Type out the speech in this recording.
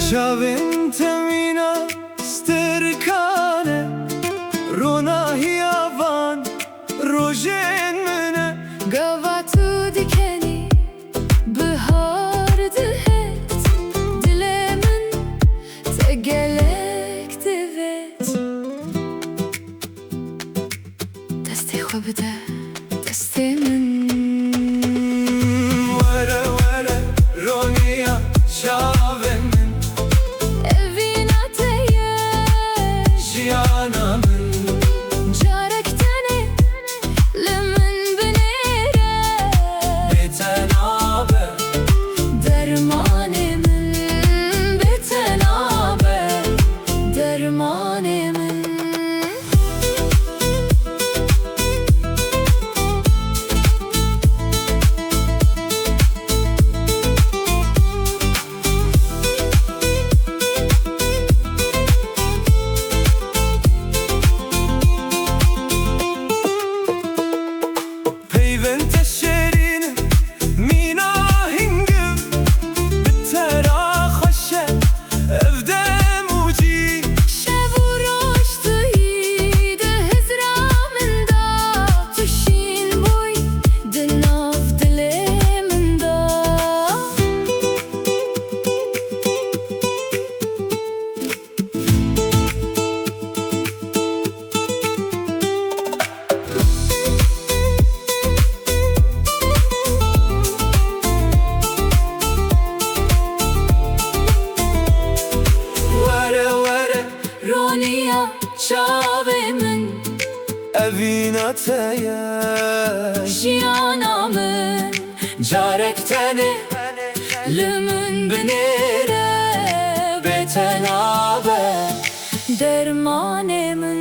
Çavin temina sterkane Rona hiyavan rojen müne Gavatu dikeni Bihardı het Dilemin tegelekti vet Desti xwe bide destê min Were were roniya çavin min Evîna te ye Jiyana min Carek tenê li min binêre Bêtenabe Dermanê min bêtenabe Dermanê min Peyvend teşerin mina hingiv Bitera xoşe evde muci شب و روز تویی ده هزرا من دا توشین بوی ده ناف دل من دا Were were رونیا چاوه من evina teye جیانا من Carek tene لمن بنیره Betenabe درمان من